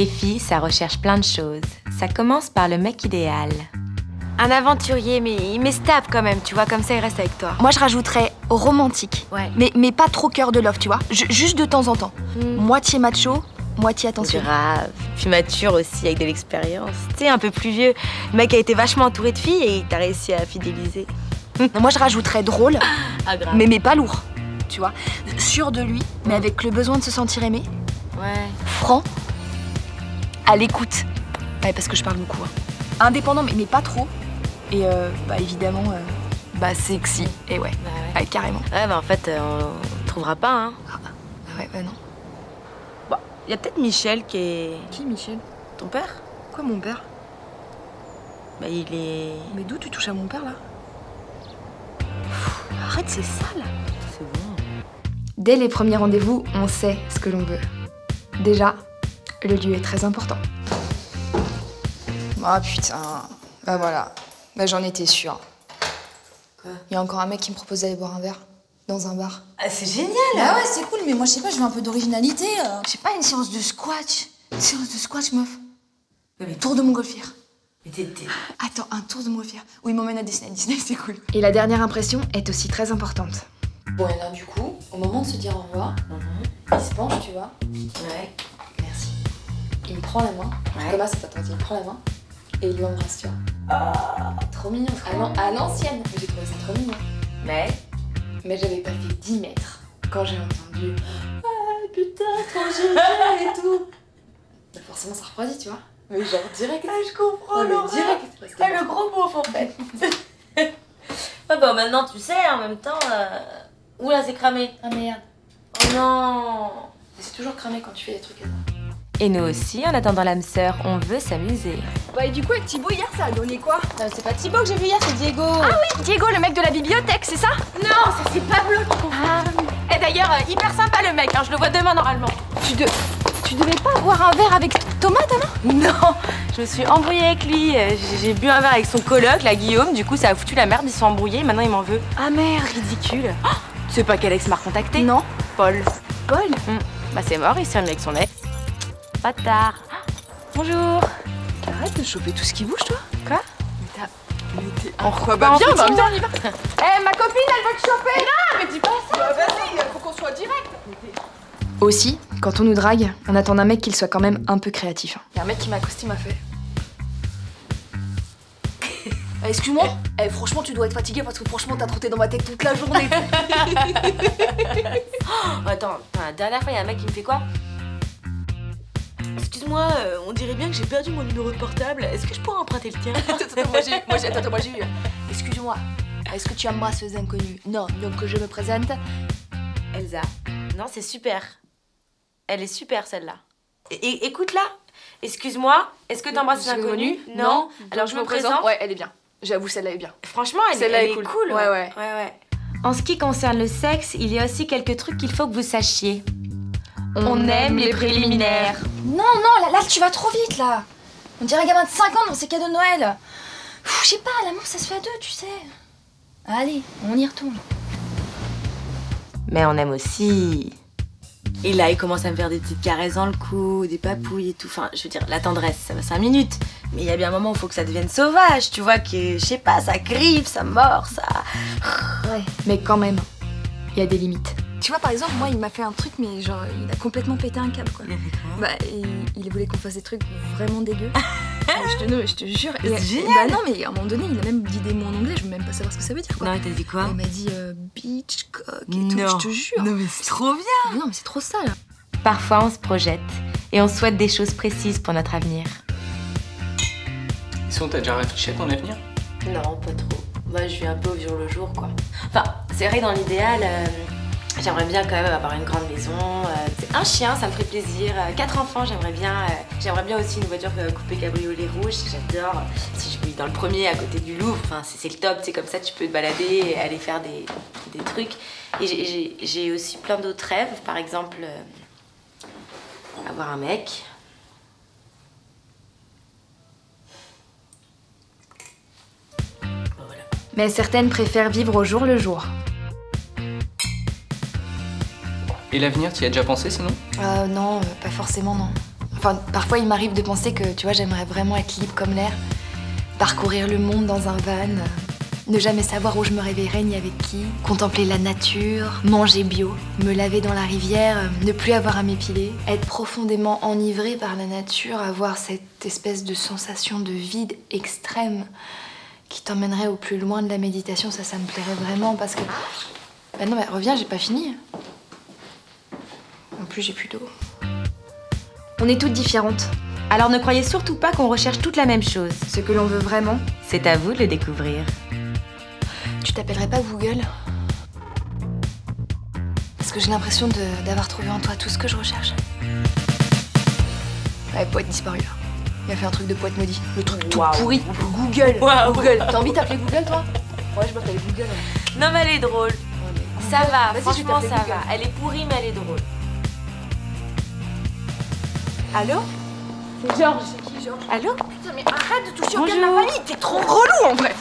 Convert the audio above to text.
Les filles, ça recherche plein de choses. Ça commence par le mec idéal. Un aventurier, mais stable quand même, tu vois, comme ça il reste avec toi. Moi, je rajouterais romantique. Ouais. Mais pas trop cœur de love, tu vois. Juste de temps en temps. Moitié macho, moitié attention. Grave. Puis mature aussi, avec de l'expérience. Tu sais, un peu plus vieux. Le mec a été vachement entouré de filles et t'as réussi à fidéliser. Non, moi, je rajouterais drôle, grave. mais pas lourd, tu vois. Sûr de lui, mais avec le besoin de se sentir aimé. Ouais. Franc, à l'écoute. Ouais, parce que je parle beaucoup. Hein. Indépendant, mais pas trop. Et évidemment, sexy. Et ouais, carrément. Ouais, en fait, on trouvera pas, hein. Ouais, non. Bon, y a peut-être Michel qui est... Qui, Michel? Ton père? Quoi, mon père? Bah, il est... Mais d'où tu touches à mon père, là? Arrête, c'est sale. C'est bon. Dès les premiers rendez-vous, on sait ce que l'on veut. Déjà, le lieu est très important. Ah putain, bah voilà. Bah j'en étais sûre. Quoi? Il y a encore un mec qui me propose d'aller boire un verre dans un bar. Ah, c'est génial! Bah ouais, c'est cool, mais moi je sais pas, je veux un peu d'originalité. Je sais pas, une séance de squash. Une séance de squash, meuf. Mais Tour de montgolfière. Mais t'es... Attends, un tour de montgolfière. Où il m'emmène à Disney, c'est cool. Et la dernière impression est aussi très importante. Bon, et là, du coup, au moment de se dire au revoir, il se penche, tu vois. Ouais. Merci. Il me prend la main. Ouais. Thomas, c'est attentif. Il me prend la main et il lui embrasse, tu vois. Trop mignon. À l'ancienne. J'ai trouvé ça trop mignon. Mais j'avais pas fait 10 mètres quand j'ai entendu « Ah, putain, trop génial et tout !» Bah forcément, ça refroidit, tu vois. Mais genre direct. Ah, je comprends, Ouais, mais direct. Parce que... le gros beauf, en fait. Ouais, bah, maintenant, tu sais, en même temps... Oula, c'est cramé. Ah merde. Oh non. C'est toujours cramé quand tu fais des trucs comme ça. Et nous aussi, en attendant l'âme sœur, on veut s'amuser. Bah et du coup, avec Thibaut, hier, ça a donné quoi? C'est pas Thibaut que j'ai vu hier, c'est Diego. Ah oui, Diego, le mec de la bibliothèque, c'est ça? Non, ça c'est Pablo. Et d'ailleurs, hyper sympa le mec, hein, je le vois demain normalement. Tu devais pas boire un verre avec Thomas, Non, je me suis embrouillée avec lui. J'ai bu un verre avec son coloc, la Guillaume. Du coup, ça a foutu la merde, ils se sont embrouillés. Maintenant, il m'en veut. Ah merde. Ridicule. Oh, tu sais pas quel ex m'a recontacté? Non. Paul. Paul? Bah, c'est mort, il s'est remis avec son ex. Pas tard. Bonjour. Arrête de choper tout ce qui bouge, toi. Quoi? On quoi? bah viens, on y va. Eh, ma copine, elle veut te choper. Non, mais dis pas ça. Bah, vas-y, faut qu'on soit direct. Aussi, quand on nous drague, on attend d'un mec qu'il soit quand même un peu créatif. Il y a un mec qui m'a accosté, m'a fait. Excuse-moi. Franchement, tu dois être fatigué parce que franchement, t'as trotté dans ma tête toute la journée. Attends, la dernière fois, il y a un mec qui me fait quoi? Excuse-moi, on dirait bien que j'ai perdu mon numéro de portable. Est-ce que je pourrais emprunter le tien? Moi j'ai eu. Excuse-moi, est-ce que tu embrasses ces inconnus? Non, donc je me présente. Elsa. Non, c'est super. Elle est super, celle-là. Écoute-la. Excuse-moi, est-ce que t'embrasses les inconnus? Non. Alors je me présente. Ouais, elle est bien. J'avoue, celle-là est bien. Franchement, elle celle-là est cool. cool. Ouais. En ce qui concerne le sexe, il y a aussi quelques trucs qu'il faut que vous sachiez. On aime les préliminaires. Non, là, tu vas trop vite, là. On dirait un gamin de 5 ans dans ses cadeaux de Noël. Je sais pas, l'amour, ça se fait à deux, tu sais. Allez, on y retourne. Mais on aime aussi... Et là, il commence à me faire des petites caresses dans le cou, des papouilles et tout. Enfin, je veux dire, la tendresse, ça va 5 minutes. Mais il y a bien un moment où il faut que ça devienne sauvage, tu vois, que, je sais pas, ça griffe, ça mord, ça... Ouais, mais quand même, il y a des limites. Tu vois, par exemple, moi, il m'a fait un truc, mais genre, il a complètement pété un câble, quoi. Bah, il voulait qu'on fasse des trucs vraiment dégueux. Je te jure. C'est génial. Bah non, mais à un moment donné, il a même dit des mots en anglais, je veux même pas savoir ce que ça veut dire, quoi. Non, mais t'as dit quoi? Il m'a dit beach, cock et tout, je te jure. Non, mais c'est trop bien. Non, mais c'est trop sale. Parfois, on se projette et on souhaite des choses précises pour notre avenir. Sinon, t'as déjà réfléchi à ton avenir? Non, pas trop. Moi, je vis un peu au jour le jour, quoi. Enfin, c'est vrai, dans l'idéal, j'aimerais bien quand même avoir une grande maison. Un chien, ça me ferait plaisir. 4 enfants, j'aimerais bien. J'aimerais bien aussi une voiture coupée cabriolet rouge, j'adore. Si je vis dans le premier, à côté du Louvre, enfin, c'est le top. C'est comme ça, tu peux te balader et aller faire des trucs. Et j'ai aussi plein d'autres rêves. Par exemple, avoir un mec. Voilà. Mais certaines préfèrent vivre au jour le jour. Et l'avenir, t'y as déjà pensé sinon? Non, pas forcément, non. Enfin, parfois il m'arrive de penser que, tu vois, j'aimerais vraiment être libre comme l'air, parcourir le monde dans un van, ne jamais savoir où je me réveillerais ni avec qui, contempler la nature, manger bio, me laver dans la rivière, ne plus avoir à m'épiler, être profondément enivré par la nature, avoir cette espèce de sensation de vide extrême qui t'emmènerait au plus loin de la méditation. Ça me plairait vraiment parce que... Bah non, mais reviens, j'ai pas fini. En plus, j'ai plus d'eau. On est toutes différentes. Alors ne croyez surtout pas qu'on recherche toute la même chose. Ce que l'on veut vraiment, C'est à vous de le découvrir. tu t'appellerais pas Google? Parce que j'ai l'impression d'avoir trouvé en toi tout ce que je recherche. Ouais, poète disparu là. Il a fait un truc de poète maudit. Le truc tout pourri. Google. Google. T'as envie de t'appeler Google, toi? Ouais, je m'appelle Google. Non mais elle est drôle. Ça va, Vas-y, franchement je vais ça t'appeler va. Google. Elle est pourrie mais elle est drôle. Allô? C'est Georges. C'est qui, Georges? Allô? Putain, mais arrête de toucher au Bonjour. pied de ma famille, t'es trop relou en vrai.